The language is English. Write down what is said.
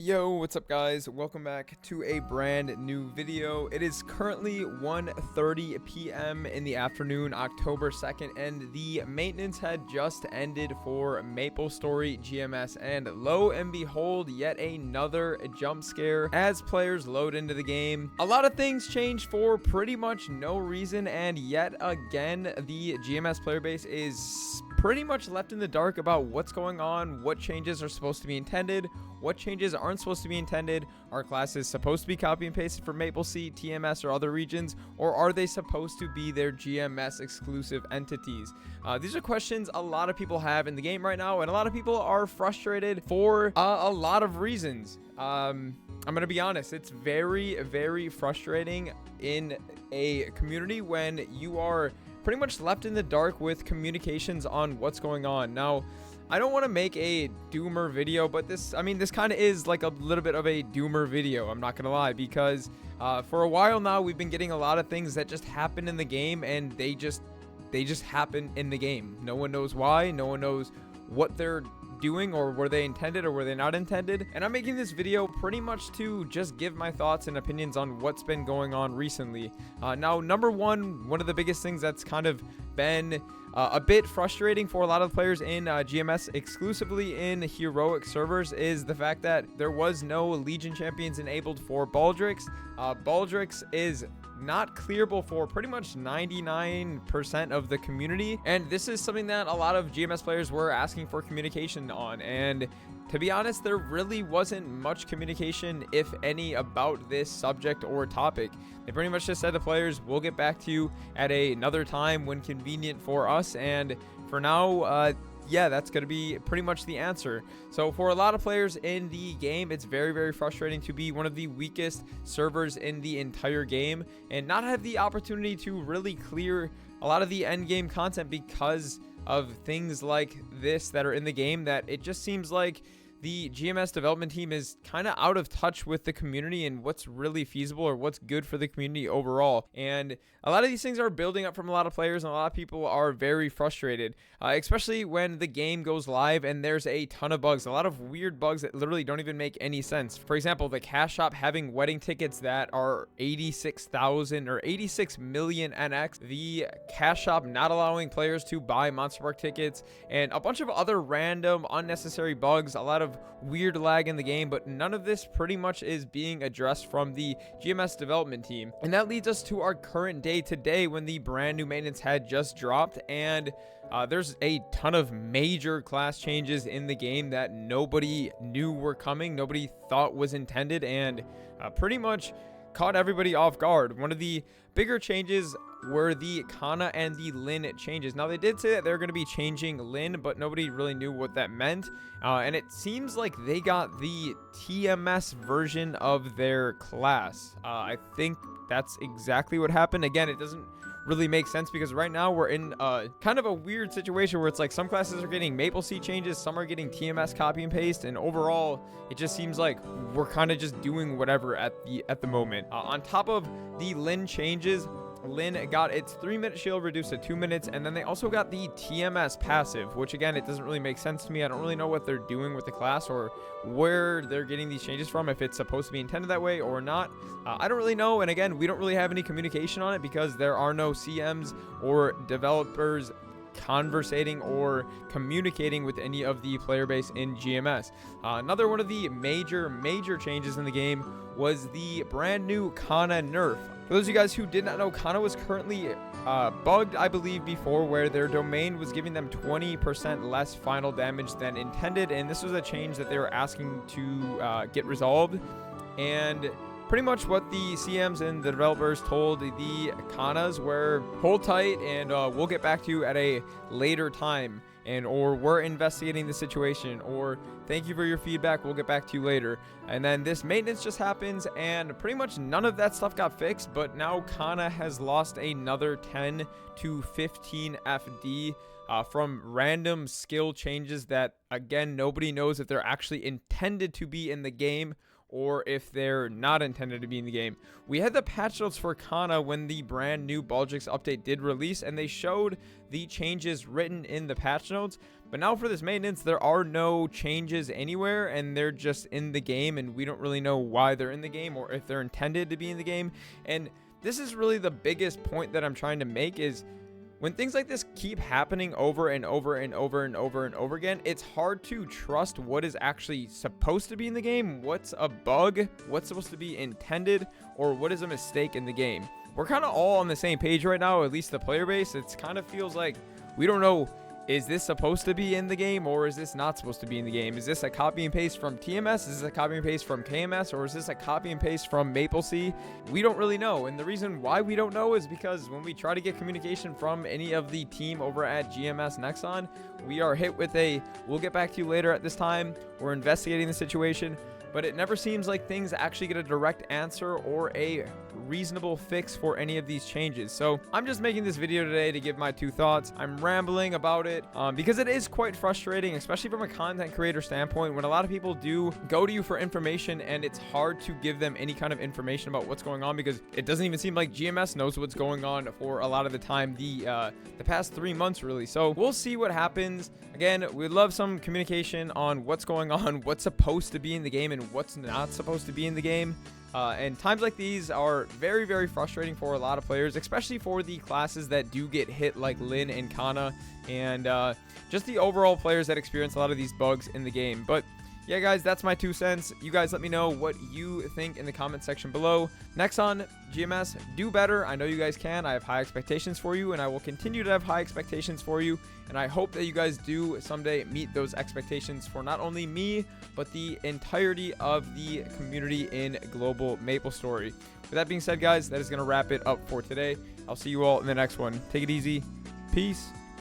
Yo, what's up guys? Welcome back to a brand new video. It is currently 1:30 p.m. in the afternoon, October 2nd, and the maintenance had just ended for Maplestory GMS, and lo and behold, yet another jump scare as players load into the game. A lot of things changed for pretty much no reason, and yet again, the GMS player base is pretty much left in the dark about what's going on, what changes are supposed to be intended, what changes aren't supposed to be intended. Are classes supposed to be copy and pasted from MapleSeed, TMS, or other regions, or are they supposed to be their GMS exclusive entities? These are questions a lot of people have in the game right now, and a lot of people are frustrated for a lot of reasons. I'm gonna be honest, it's very, very frustrating in a community when you are pretty much left in the dark with communications on what's going on. Now, I don't want to make a doomer video, but this kind of is like a little bit of a doomer video, I'm not gonna lie, because for a while now we've been getting a lot of things that just happen in the game, and they just happen in the game. No one knows why, no one knows what they're doing, or were they intended or were they not intended. And I'm making this video pretty much to just give my thoughts and opinions on what's been going on recently. Now, number one of the biggest things that's kind of been a bit frustrating for a lot of players in GMS, exclusively in heroic servers, is the fact that there was no Legion champions enabled for Baldrix. Baldrix is not clearable for pretty much 99% of the community, and this is something that a lot of GMS players were asking for communication on, and to be honest, there really wasn't much communication, if any, about this subject or topic. They pretty much just said to players, we'll get back to you at another time when convenient for us, and for now, yeah, that's going to be pretty much the answer. So for a lot of players in the game, it's very, very frustrating to be one of the weakest servers in the entire game and not have the opportunity to really clear a lot of the end game content because of things like this that are in the game, that it just seems like the GMS development team is kind of out of touch with the community and what's really feasible or what's good for the community overall. And a lot of these things are building up from a lot of players, and a lot of people are very frustrated, especially when the game goes live and there's a ton of bugs, a lot of weird bugs that literally don't even make any sense. For example, the cash shop having wedding tickets that are 86,000 or 86 million NX, the cash shop not allowing players to buy Monster Park tickets, and a bunch of other random unnecessary bugs, a lot of weird lag in the game, but none of this pretty much is being addressed from the GMS development team. And that leads us to our current day today, when the brand new maintenance had just dropped, and there's a ton of major class changes in the game that nobody knew were coming, nobody thought was intended, and pretty much caught everybody off guard. One of the bigger changes were the Kana and the Lin changes. Now, they did say that they're going to be changing Lin, but nobody really knew what that meant. And it seems like they got the TMS version of their class. I think that's exactly what happened. Again, it doesn't really make sense because right now we're in kind of a weird situation where it's like some classes are getting MapleSeed changes, some are getting TMS copy and paste, and overall it just seems like we're kind of just doing whatever at the moment. On top of the Lin changes, Lin got its 3-minute shield reduced to 2 minutes, and then they also got the TMS passive, which again, it doesn't really make sense to me. I don't really know what they're doing with the class or where they're getting these changes from, if it's supposed to be intended that way or not. I don't really know, and again, we don't really have any communication on it because there are no CMs or developers conversating or communicating with any of the player base in GMS. Another one of the major changes in the game was the brand new Kana nerf. For those of you guys who did not know, Kana was currently bugged, I believe, before, where their domain was giving them 20% less final damage than intended, and this was a change that they were asking to get resolved. And pretty much what the CMs and the developers told the Kanas were, hold tight and we'll get back to you at a later time, and or we're investigating the situation, or thank you for your feedback, we'll get back to you later. And then this maintenance just happens, and pretty much none of that stuff got fixed, but now Kana has lost another 10 to 15 FD from random skill changes that, again, nobody knows if they're actually intended to be in the game or if they're not intended to be in the game. We had the patch notes for Kana when the brand new Baldrix update did release, and they showed the changes written in the patch notes. But now for this maintenance, there are no changes anywhere, and they're just in the game, and we don't really know why they're in the game or if they're intended to be in the game. And this is really the biggest point that I'm trying to make, is when things like this keep happening over and over and over and over and over again, it's hard to trust what is actually supposed to be in the game, what's a bug, what's supposed to be intended, or what is a mistake in the game. We're kind of all on the same page right now, at least the player base. It kind of feels like we don't know, is this supposed to be in the game or is this not supposed to be in the game? Is this a copy and paste from TMS? Is this a copy and paste from KMS? Or is this a copy and paste from Maplestory? We don't really know. And the reason why we don't know is because when we try to get communication from any of the team over at GMS Nexon, we are hit with a, we'll get back to you later at this time. We're investigating the situation. But it never seems like things actually get a direct answer or a reasonable fix for any of these changes. So I'm just making this video today to give my 2 thoughts. I'm rambling about it because it is quite frustrating, especially from a content creator standpoint, when a lot of people do go to you for information and it's hard to give them any kind of information about what's going on, because it doesn't even seem like GMS knows what's going on for a lot of the time, the past 3 months really. So we'll see what happens. Again, we'd love some communication on what's going on, what's supposed to be in the game and what's not supposed to be in the game. And times like these are very, very frustrating for a lot of players, especially for the classes that do get hit like Lin and Kana, and just the overall players that experience a lot of these bugs in the game. But yeah, guys, that's my 2 cents. You guys let me know what you think in the comment section below. Nexon, GMS, do better. I know you guys can. I have high expectations for you, and I will continue to have high expectations for you. And I hope that you guys do someday meet those expectations for not only me, but the entirety of the community in global Maplestory. With that being said, guys, that is going to wrap it up for today. I'll see you all in the next one. Take it easy. Peace.